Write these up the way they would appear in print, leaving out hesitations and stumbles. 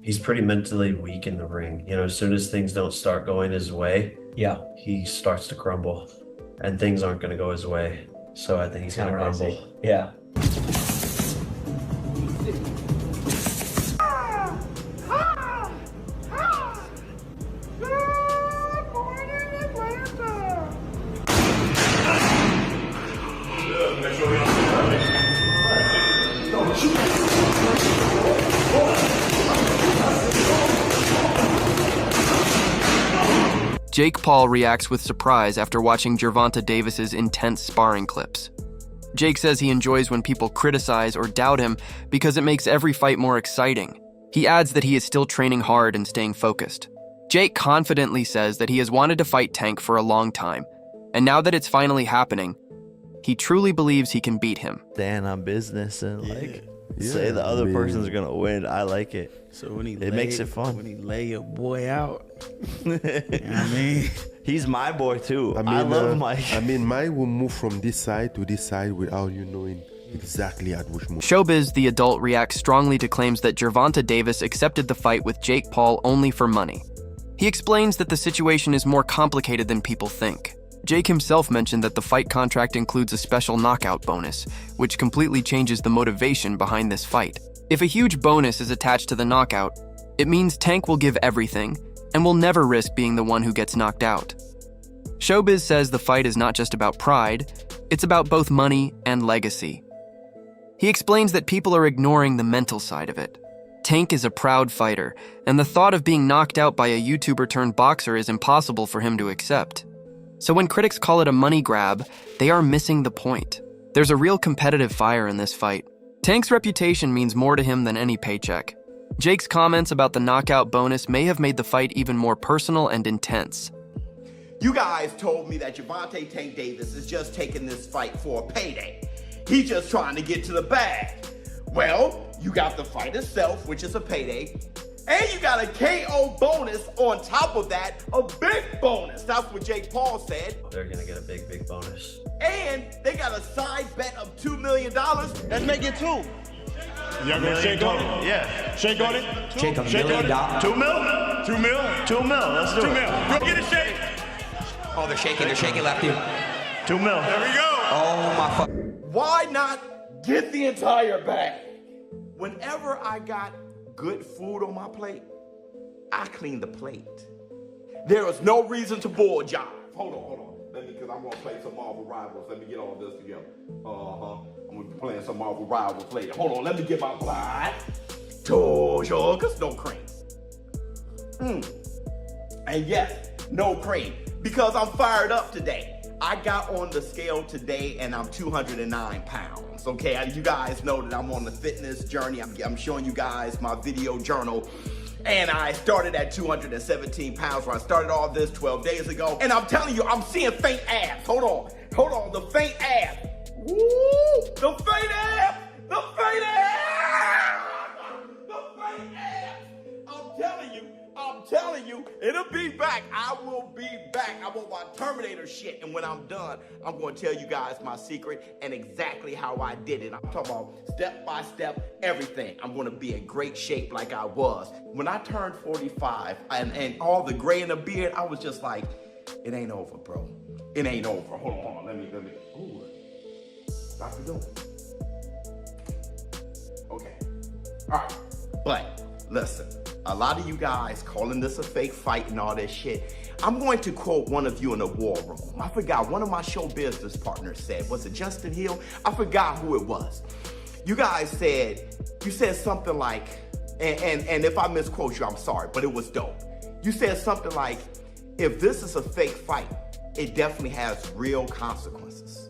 He's pretty mentally weak in the ring. You know, as soon as things don't start going his way, Yeah. he starts to crumble and things aren't going to go his way. So I think he's going to crumble. Yeah. Jake Paul reacts with surprise after watching Gervonta Davis's intense sparring clips. Jake says he enjoys when people criticize or doubt him because it makes every fight more exciting. He adds that he is still training hard and staying focused. Jake confidently says that he has wanted to fight Tank for a long time, and now that it's finally happening, he truly believes he can beat him. Stand on business and say the other person's gonna win. I like it. So when it makes it fun. When he lay your boy out, you know what I mean? He's my boy too. I love Mike. I mean, Mike will move from this side to this side without you knowing exactly at which move. Showbiz, the adult, reacts strongly to claims that Gervonta Davis accepted the fight with Jake Paul only for money. He explains that the situation is more complicated than people think. Jake himself mentioned that the fight contract includes a special knockout bonus, which completely changes the motivation behind this fight. If a huge bonus is attached to the knockout, it means Tank will give everything and will never risk being the one who gets knocked out. Showbiz says the fight is not just about pride, it's about both money and legacy. He explains that people are ignoring the mental side of it. Tank is a proud fighter, and the thought of being knocked out by a YouTuber turned boxer is impossible for him to accept. So when critics call it a money grab, they are missing the point. There's a real competitive fire in this fight. Tank's reputation means more to him than any paycheck. Jake's comments about the knockout bonus may have made the fight even more personal and intense. You guys told me that Gervonta Tank Davis is just taking this fight for a payday. He's just trying to get to the bag. Well, you got the fight itself, which is a payday, and you got a KO bonus on top of that, a big bonus. That's what Jake Paul said. They're going to get a big bonus. And they got a side bet of $2 million. Let's make it two. Y'all gonna shake on it? Yeah. Shake on it? Shake $1 million. $2 mil? 2 mil? 2 mil. Let's do 2 it. mil. Go get a shake. Oh, they're shaking lefty. 2 mil. There we go. Oh my fuck. Why not get the entire bag? Whenever I got good food on my plate, I clean the plate. There is no reason to bull jive. Hold on. Because I'm gonna play some Marvel Rivals. Let me get all this together. I'm gonna be playing some Marvel Rivals later. Hold on, let me get my blood. 2 sugars, no cream. And yes, no cream. Because I'm fired up today. I got on the scale today and I'm 209 pounds, okay? You guys know that I'm on the fitness journey. I'm showing you guys my video journal. And I started at 217 pounds when I started all this 12 days ago. And I'm telling you, I'm seeing faint abs. Hold on, the faint abs. Woo! The faint abs! The faint abs! The faint abs! I'm telling you, it'll be back. I will be back. I'm on my Terminator shit. And when I'm done, I'm going to tell you guys my secret and exactly how I did it. I'm talking about step by step, everything. I'm going to be in great shape like I was. When I turned 45 and all the gray in the beard, I was just like, it ain't over, bro. It ain't over. Hold on. Let me. Ooh. Dr. Doom. Okay. All right. But listen. A lot of you guys calling this a fake fight and all this shit. I'm going to quote one of you in the war room. I forgot, one of my show business partners said, was it Justin Hill? I forgot who it was. You guys said, something like, and if I misquote you, I'm sorry, but it was dope. You said something like, if this is a fake fight, it definitely has real consequences.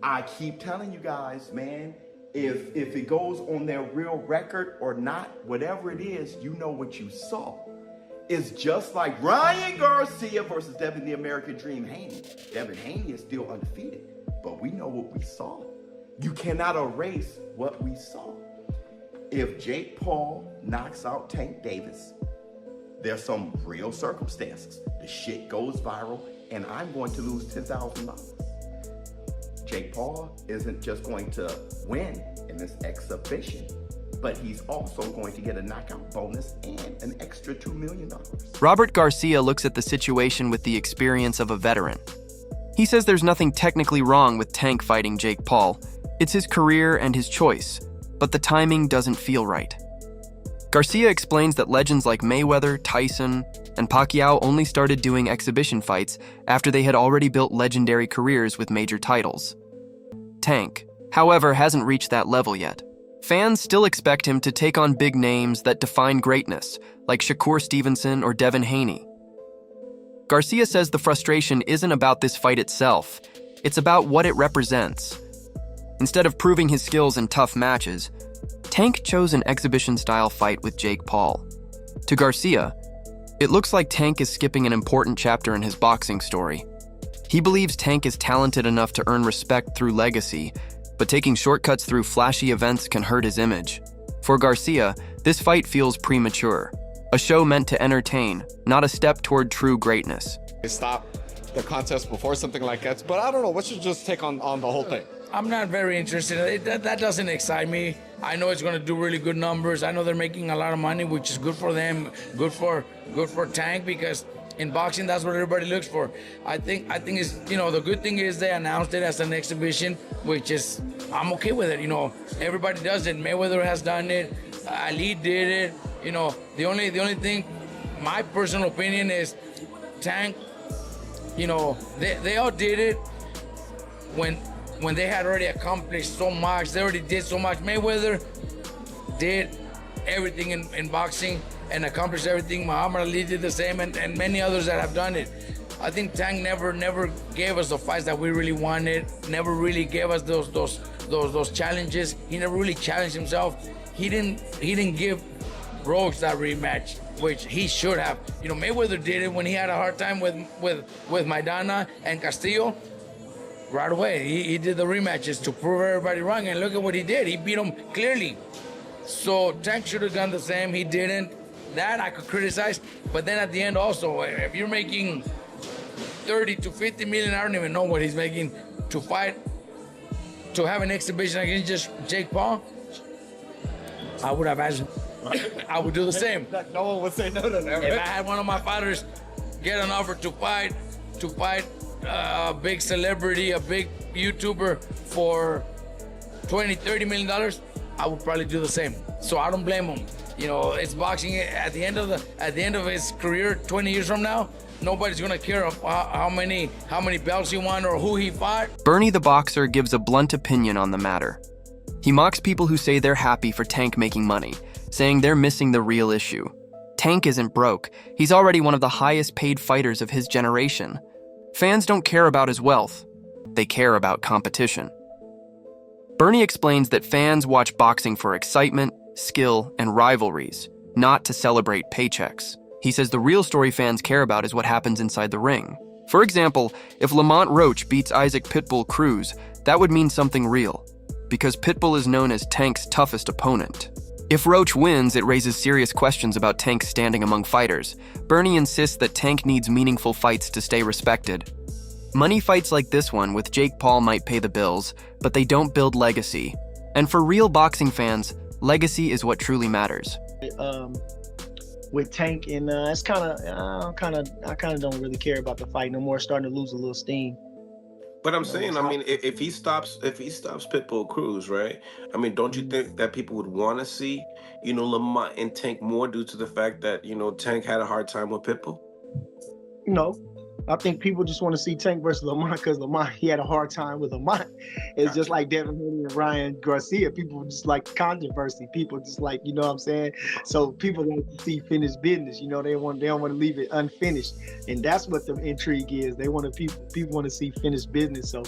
I keep telling you guys, man, if it goes on their real record or not, whatever it is, you know what you saw. It's just like Ryan Garcia versus Devin the American Dream Haney. Devin Haney is still undefeated, but we know what we saw. You cannot erase what we saw. If Jake Paul knocks out Tank Davis, there's some real circumstances. The shit goes viral, and I'm going to lose $10,000. Jake Paul isn't just going to win in this exhibition. but he's also going to get a knockout bonus and an extra $2 million. Robert Garcia looks at the situation with the experience of a veteran. He says there's nothing technically wrong with Tank fighting Jake Paul. It's his career and his choice, but the timing doesn't feel right. Garcia explains that legends like Mayweather, Tyson, and Pacquiao only started doing exhibition fights after they had already built legendary careers with major titles. Tank, however, hasn't reached that level yet. Fans still expect him to take on big names that define greatness, like Shakur Stevenson or Devin Haney. Garcia says the frustration isn't about this fight itself, it's about what it represents. Instead of proving his skills in tough matches, Tank chose an exhibition-style fight with Jake Paul. To Garcia, it looks like Tank is skipping an important chapter in his boxing story. He believes Tank is talented enough to earn respect through legacy, but taking shortcuts through flashy events can hurt his image. For Garcia, this fight feels premature, a show meant to entertain, not a step toward true greatness. They stop the contest before something like that, but I don't know, what's your just take on the whole thing? I'm not very interested. That doesn't excite me. I know it's going to do really good numbers. I know they're making a lot of money, which is good for them, good for Tank, because in boxing, that's what everybody looks for. I think it's, the good thing is they announced it as an exhibition, which is, I'm okay with it. Everybody does it. Mayweather has done it. Ali did it. The only thing, my personal opinion is Tank, they all did it when they had already accomplished so much. They already did so much. Mayweather did everything in boxing and accomplished everything. Muhammad Ali did the same, and many others that have done it. I think Tank never gave us the fights that we really wanted. Never really gave us those challenges. He never really challenged himself. He didn't give Rhodes that rematch, which he should have. Mayweather did it when he had a hard time with Maidana and Castillo. Right away, he did the rematches to prove everybody wrong, and look at what he did. He beat him clearly. So Tank should have done the same. He didn't. That I could criticize, but then at the end also, if you're making 30 to 50 million, I don't even know what he's making to fight, to have an exhibition against just Jake Paul, I would have asked, I would do the same. No one would say no to that. If I had one of my fighters get an offer to fight a big celebrity, a big YouTuber for $20-30 million, I would probably do the same. So I don't blame him. It's boxing. At the end of his career, 20 years from now, nobody's gonna care how many belts he won or who he fought. Bernie the boxer gives a blunt opinion on the matter. He mocks people who say they're happy for Tank making money, saying they're missing the real issue. Tank isn't broke. He's already one of the highest paid fighters of his generation. Fans don't care about his wealth. They care about competition. Bernie explains that fans watch boxing for excitement, skill, and rivalries, not to celebrate paychecks. He says the real story fans care about is what happens inside the ring. For example, if Lamont Roach beats Isaac Pitbull Cruz, that would mean something real, because Pitbull is known as Tank's toughest opponent. If Roach wins, it raises serious questions about Tank's standing among fighters. Bernie insists that Tank needs meaningful fights to stay respected. Money fights like this one with Jake Paul might pay the bills, but they don't build legacy. And for real boxing fans, legacy is what truly matters. With Tank, and it's I kind of don't really care about the fight no more. It's starting to lose a little steam. But I'm saying, if he stops Pitbull Cruz, right? Don't you think that people would want to see, Lamont and Tank more due to the fact that, Tank had a hard time with Pitbull? No. I think people just want to see Tank versus Lamont because Lamont, he had a hard time with Lamont. It's just like Devin Haney and Ryan Garcia. People just like controversy. People just like, you know what I'm saying? So people like to see finished business. They don't want to leave it unfinished. And that's what the intrigue is. They want to people want to see finished business. So,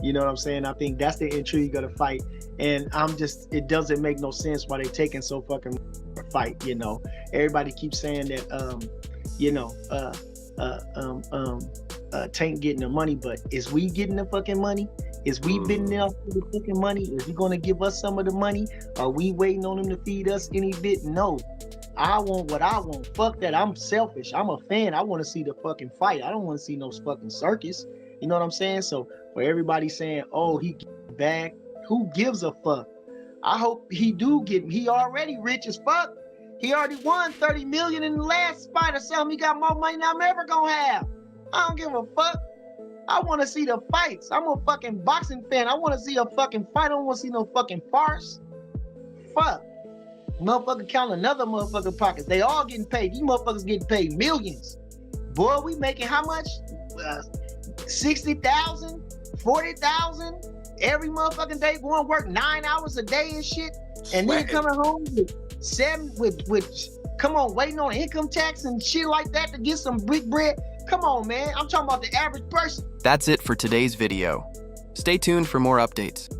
you know what I'm saying? I think that's the intrigue of the fight. And it doesn't make no sense why they taking so fucking fight, Everybody keeps saying that Tank getting the money, but is we getting the fucking money? Is we bidding there for the fucking money? Is he gonna give us some of the money? Are we waiting on him to feed us any bit? No. I want what I want. Fuck that. I'm selfish. I'm a fan. I want to see the fucking fight. I don't want to see no fucking circus. You know what I'm saying? So for everybody saying, oh, he back, who gives a fuck? I hope he do get him. He already rich as fuck. He already won 30 million in the last fight or something. He got more money than I'm ever gonna have. I don't give a fuck. I want to see the fights. I'm a fucking boxing fan. I want to see a fucking fight. I don't want to see no fucking farce. Fuck. Motherfucker count another motherfucker pockets. They all getting paid. These motherfuckers getting paid millions. Boy, we making how much? 60,000, 40,000 every motherfucking day. Going to work 9 hours a day and shit, and then coming home come on, waiting on income tax and shit like that to get some big bread. Come on, man. I'm talking about the average person. That's it for today's video. Stay tuned for more updates.